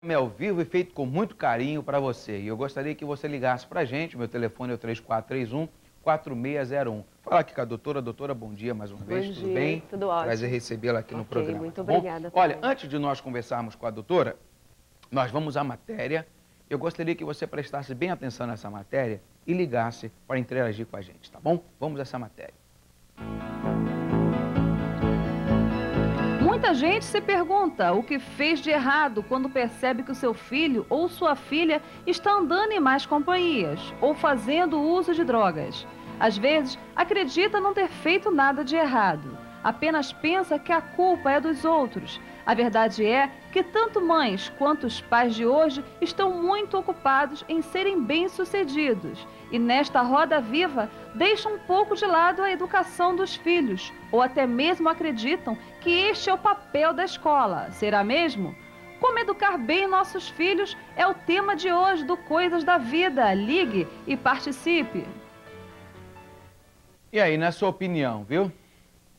É ao vivo e feito com muito carinho para você. E eu gostaria que você ligasse para a gente. Meu telefone é o 3431-4601. Falar aqui com a doutora. Doutora, bom dia mais uma vez. Tudo bem? Tudo ótimo. Prazer recebê-la aqui no programa. Muito tá bom? obrigada. Olha, também. antes de nós conversarmos com a doutora, nós vamos à matéria. Eu gostaria que você prestasse bem atenção nessa matéria e ligasse para interagir com a gente, tá bom? Vamos a essa matéria. Muita gente se pergunta o que fez de errado quando percebe que o seu filho ou sua filha está andando em más companhias ou fazendo uso de drogas. Às vezes, acredita não ter feito nada de errado. Apenas pensa que a culpa é dos outros. A verdade é que tanto mães quanto os pais de hoje estão muito ocupados em serem bem-sucedidos. E nesta roda viva, deixam um pouco de lado a educação dos filhos, ou até mesmo acreditam que este é o papel da escola. Será mesmo? Como educar bem nossos filhos é o tema de hoje do Coisas da Vida. Ligue e participe. E aí, na sua opinião, viu?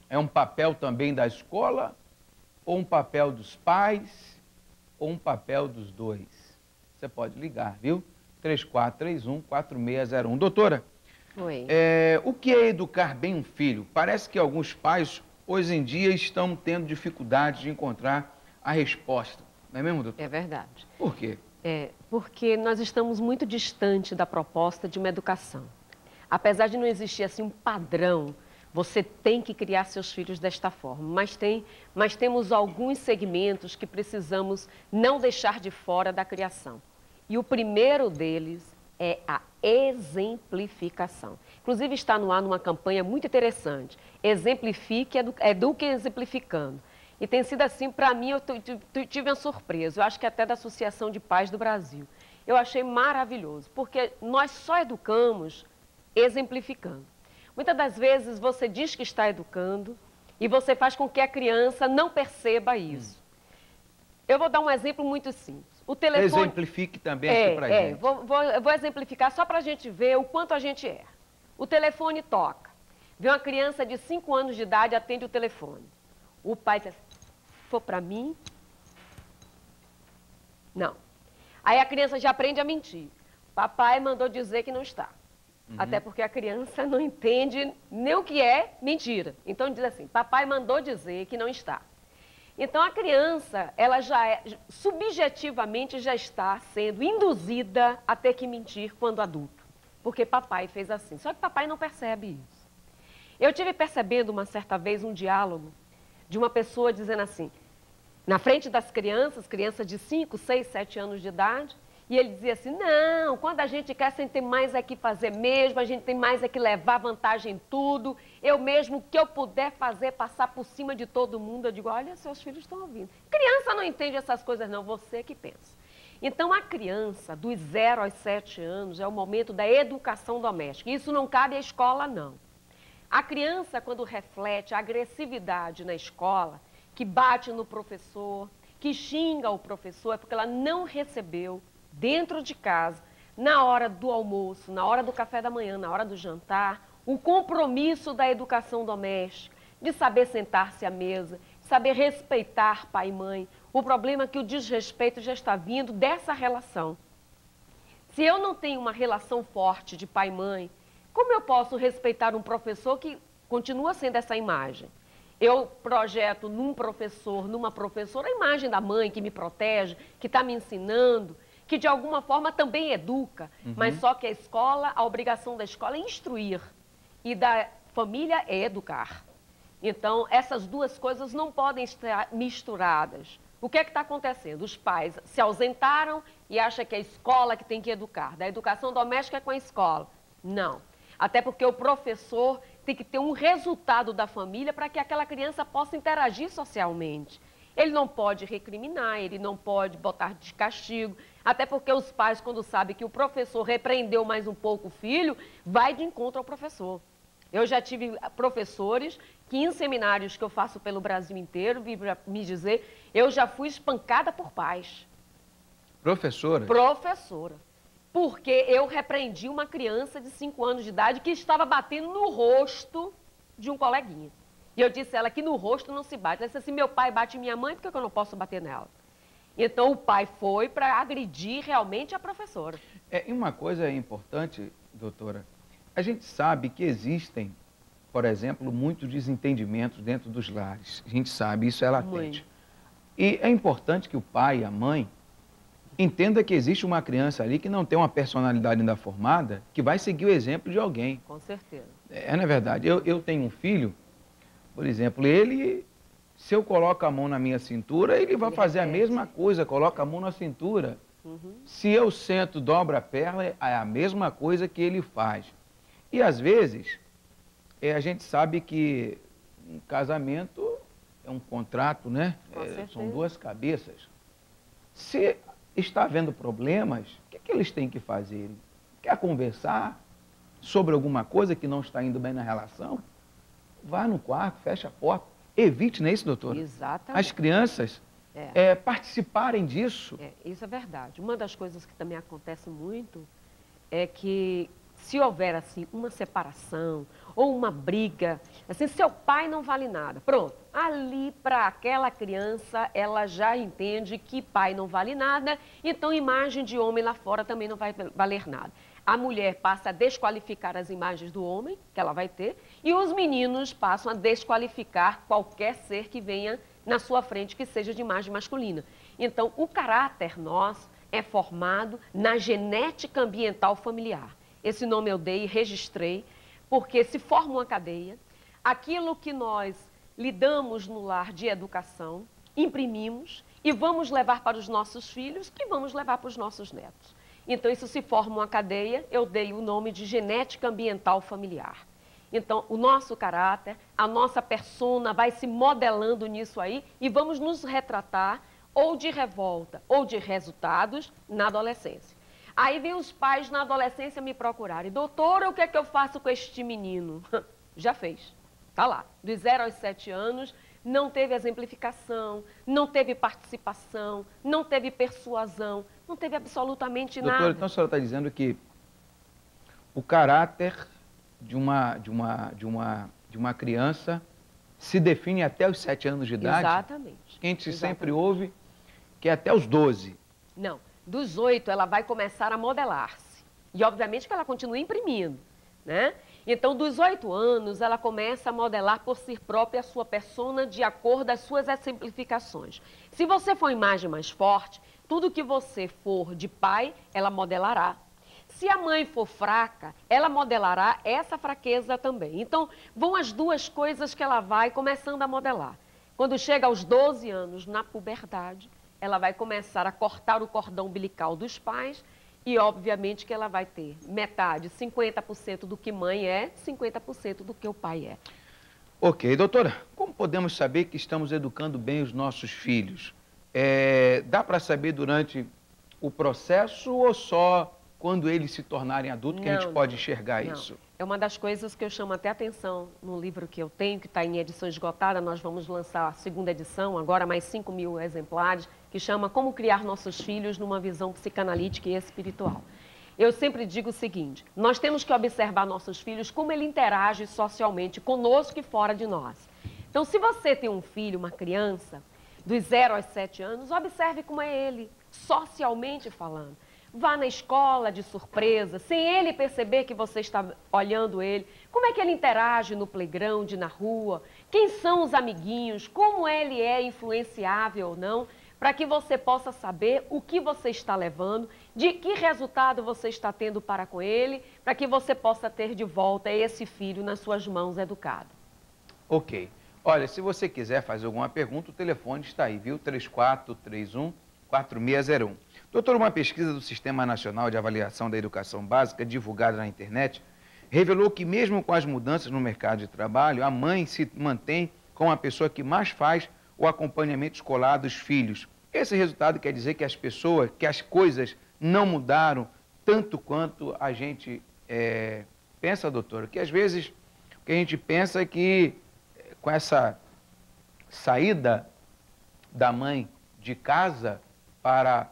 É um papel também da escola, ou um papel dos pais, ou um papel dos dois? Você pode ligar, viu? 3431-4601. Doutora, Oi. O que é educar bem um filho? Parece que alguns pais, hoje em dia, estão tendo dificuldade de encontrar a resposta. Não é mesmo, doutora? É verdade. Por quê? Porque nós estamos muito distante da proposta de uma educação. Apesar de não existir assim um padrão, você tem que criar seus filhos desta forma, mas temos alguns segmentos que precisamos não deixar de fora da criação. E o primeiro deles é a exemplificação. Inclusive está no ar numa campanha muito interessante, exemplifique, eduque exemplificando. E tem sido assim, para mim, eu tive uma surpresa, eu acho que até da Associação de Pais do Brasil. Eu achei maravilhoso, porque nós só educamos exemplificando. Muitas das vezes você diz que está educando e você faz com que a criança não perceba isso. Eu vou dar um exemplo muito simples. O telefone... Exemplifique também aqui pra gente. Eu vou exemplificar só para a gente ver o quanto a gente erra. O telefone toca. Vê uma criança de 5 anos de idade, atende o telefone. O pai diz, for para mim? Não. Aí a criança já aprende a mentir. Papai mandou dizer que não está. Até porque a criança não entende nem o que é mentira. Então diz assim, papai mandou dizer que não está. Então a criança, ela subjetivamente já está sendo induzida a ter que mentir quando adulto. Porque papai fez assim. Só que papai não percebe isso. Eu tive percebendo uma certa vez um diálogo de uma pessoa dizendo assim, na frente das crianças de 5, 6, 7 anos de idade, e ele dizia assim, não, quando a gente quer, a gente tem mais é que fazer mesmo, a gente tem mais é que levar vantagem em tudo, eu mesmo, o que eu puder fazer, passar por cima de todo mundo, eu digo, olha, seus filhos estão ouvindo. Criança não entende essas coisas não, você que pensa. Então, a criança, dos 0 aos 7 anos, é o momento da educação doméstica, isso não cabe à escola, não. A criança, quando reflete a agressividade na escola, que bate no professor, que xinga o professor, é porque ela não recebeu dentro de casa, na hora do almoço, na hora do café da manhã, na hora do jantar, o compromisso da educação doméstica, de saber sentar-se à mesa, saber respeitar pai e mãe. O problema é que o desrespeito já está vindo dessa relação. Se eu não tenho uma relação forte de pai e mãe, como eu posso respeitar um professor que continua sendo essa imagem? Eu projeto num professor, numa professora, a imagem da mãe que me protege, que está me ensinando, que de alguma forma também educa, mas só que a escola, a obrigação da escola é instruir e da família é educar. Então, essas duas coisas não podem estar misturadas. O que é que está acontecendo? Os pais se ausentaram e acham que é a escola que tem que educar, da educação doméstica é com a escola. Não. Até porque o professor tem que ter um resultado da família para que aquela criança possa interagir socialmente. Ele não pode recriminar, ele não pode botar de castigo, até porque os pais, quando sabem que o professor repreendeu mais um pouco o filho, vai de encontro ao professor. Eu já tive professores que em seminários que eu faço pelo Brasil inteiro, me dizer, eu já fui espancada por pais. Professora? Professora. Porque eu repreendi uma criança de 5 anos de idade que estava batendo no rosto de um coleguinha. E eu disse a ela que no rosto não se bate. Ela disse assim, meu pai bate minha mãe, por que eu não posso bater nela? Então o pai foi para agredir realmente a professora. E uma coisa importante, doutora, a gente sabe que existem, por exemplo, muitos desentendimentos dentro dos lares. A gente sabe, isso é latente. Muito. E é importante que o pai e a mãe entenda que existe uma criança ali que não tem uma personalidade ainda formada, que vai seguir o exemplo de alguém. Com certeza. Não é verdade. Eu tenho um filho, por exemplo, ele, se eu coloco a mão na minha cintura, ele vai fazer a mesma coisa, coloca a mão na cintura. Se eu sento, dobro a perna, é a mesma coisa que ele faz. E às vezes, a gente sabe que um casamento é um contrato, né? São duas cabeças. Se está havendo problemas, o que eles têm que fazer? Quer conversar sobre alguma coisa que não está indo bem na relação? Vá no quarto, fecha a porta. Evite, não é isso, doutora? Exatamente. As crianças participarem disso. Isso é verdade. Uma das coisas que também acontece muito é que se houver assim uma separação ou uma briga, assim, seu pai não vale nada. Pronto, ali para aquela criança, ela já entende que pai não vale nada, então imagem de homem lá fora também não vai valer nada. A mulher passa a desqualificar as imagens do homem, que ela vai ter, e os meninos passam a desqualificar qualquer ser que venha na sua frente que seja de imagem masculina. Então, o caráter nosso é formado na genética ambiental familiar. Esse nome eu dei e registrei, porque se forma uma cadeia. Aquilo que nós lidamos no lar de educação, imprimimos e vamos levar para os nossos filhos e vamos levar para os nossos netos. Então, isso se forma uma cadeia, eu dei o nome de genética ambiental familiar. Então, o nosso caráter, a nossa persona vai se modelando nisso aí e vamos nos retratar ou de revolta ou de resultados na adolescência. Aí vem os pais na adolescência me procurarem. Doutora, o que é que eu faço com este menino? Já fez. Está lá. Dos 0 aos 7 anos, não teve exemplificação, não teve participação, não teve persuasão, não teve absolutamente nada. Doutora, então a senhora está dizendo que o caráter de uma criança se define até os 7 anos de idade? Exatamente. Que a gente sempre ouve que é até os 12. Não. Dos 8, ela vai começar a modelar-se. E, obviamente, que ela continua imprimindo, né? Então, dos 8 anos, ela começa a modelar por si própria a sua persona de acordo com as suas exemplificações. Se você for imagem mais forte, tudo que você for de pai, ela modelará. Se a mãe for fraca, ela modelará essa fraqueza também. Então, vão as duas coisas que ela vai começando a modelar. Quando chega aos 12 anos, na puberdade, ela vai começar a cortar o cordão umbilical dos pais e, obviamente, que ela vai ter metade, 50% do que mãe é, 50% do que o pai é. Ok, doutora, como podemos saber que estamos educando bem os nossos filhos? Dá para saber durante o processo ou só quando eles se tornarem adultos que a gente pode enxergar isso? É uma das coisas que eu chamo até atenção no livro que eu tenho, que está em edição esgotada. Nós vamos lançar a segunda edição, agora mais 5.000 exemplares, que chama Como Criar Nossos Filhos numa Visão Psicanalítica e Espiritual. Eu sempre digo o seguinte, nós temos que observar nossos filhos como ele interage socialmente conosco e fora de nós. Então, se você tem um filho, uma criança, dos 0 aos 7 anos, observe como é ele, socialmente falando. Vá na escola de surpresa, sem ele perceber que você está olhando ele. Como é que ele interage no playground, na rua? Quem são os amiguinhos? Como ele é influenciável ou não? Para que você possa saber o que você está levando, de que resultado você está tendo para com ele, para que você possa ter de volta esse filho nas suas mãos educado. Ok. Olha, se você quiser fazer alguma pergunta, o telefone está aí, viu? 3431-4601. Doutor, uma pesquisa do Sistema Nacional de Avaliação da Educação Básica, divulgada na internet, revelou que mesmo com as mudanças no mercado de trabalho, a mãe se mantém como a pessoa que mais faz o acompanhamento escolar dos filhos. Esse resultado quer dizer que as coisas não mudaram tanto quanto a gente pensa, doutora, que às vezes o que a gente pensa é que com essa saída da mãe de casa para...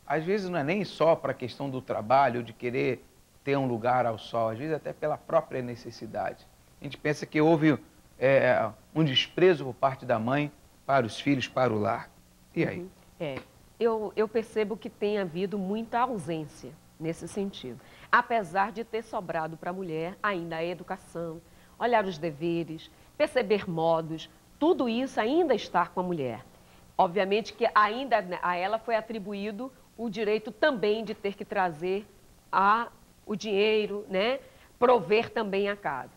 Às vezes não é nem só para a questão do trabalho, de querer ter um lugar ao sol, às vezes até pela própria necessidade. A gente pensa que houve um desprezo por parte da mãe para os filhos, para o lar. E aí? Eu percebo que tem havido muita ausência nesse sentido. Apesar de ter sobrado para a mulher ainda a educação, olhar os deveres, perceber modos, tudo isso ainda está com a mulher. Obviamente que ainda a ela foi atribuído o direito também de ter que trazer o dinheiro, né? Prover também a casa.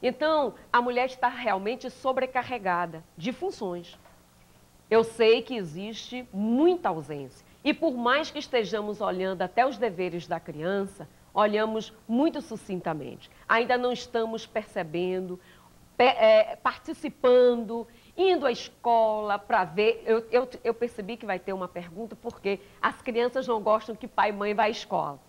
Então, a mulher está realmente sobrecarregada de funções. Eu sei que existe muita ausência. E por mais que estejamos olhando até os deveres da criança, olhamos muito sucintamente. Ainda não estamos percebendo, participando, indo à escola para ver. Eu percebi que vai ter uma pergunta, porque as crianças não gostam que pai e mãe vá à escola.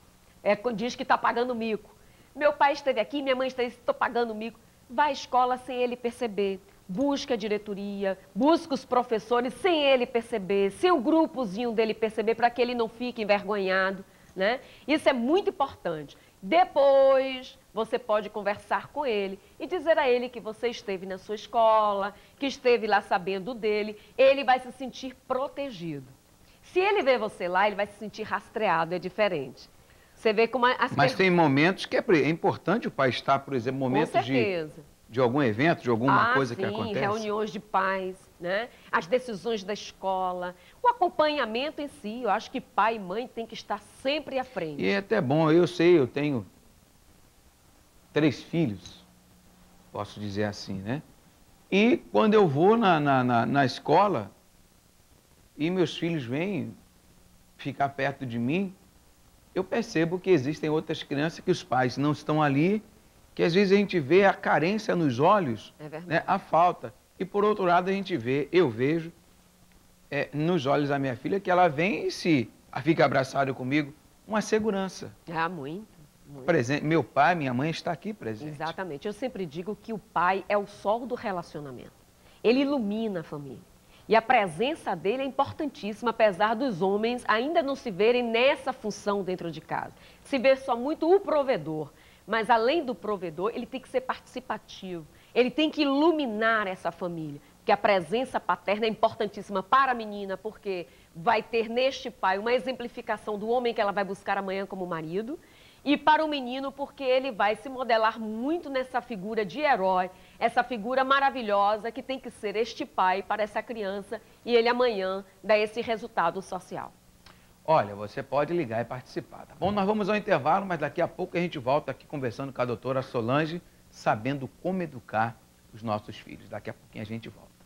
Diz que está pagando mico. Meu pai esteve aqui, minha mãe esteve, estou pagando mico. Vai à escola sem ele perceber. Busca a diretoria, busca os professores sem ele perceber, sem o grupozinho dele perceber, para que ele não fique envergonhado, né? Isso é muito importante. Depois, você pode conversar com ele e dizer a ele que você esteve na sua escola, que esteve lá sabendo dele, ele vai se sentir protegido. Se ele vê você lá, ele vai se sentir rastreado, é diferente. Você vê como Mas tem momentos que é importante o pai estar, por exemplo, momentos com certeza. De algum evento, de alguma coisa sim, que acontece? Reuniões de pais, né? As decisões da escola, o acompanhamento em si. Eu acho que pai e mãe têm que estar sempre à frente. E é até bom, eu sei, eu tenho 3 filhos, posso dizer assim, né? E quando eu vou na escola e meus filhos vêm ficar perto de mim, eu percebo que existem outras crianças que os pais não estão ali, que às vezes a gente vê a carência nos olhos, né, a falta. E por outro lado eu vejo nos olhos da minha filha que ela vem e fica abraçada comigo, uma segurança. Ah, muito. Presente. Meu pai, minha mãe está aqui presente. Exatamente. Eu sempre digo que o pai é o sol do relacionamento. Ele ilumina a família. E a presença dele é importantíssima, apesar dos homens ainda não se verem nessa função dentro de casa. Se vê só muito o provedor. Mas, além do provedor, ele tem que ser participativo. Ele tem que iluminar essa família. Porque a presença paterna é importantíssima para a menina, porque vai ter neste pai uma exemplificação do homem que ela vai buscar amanhã como marido. E para o menino, porque ele vai se modelar muito nessa figura de herói, essa figura maravilhosa que tem que ser este pai para essa criança e ele amanhã dá esse resultado social. Olha, você pode ligar e participar, tá bom? Nós vamos ao intervalo, mas daqui a pouco a gente volta aqui conversando com a doutora Solange, sabendo como educar os nossos filhos. Daqui a pouquinho a gente volta.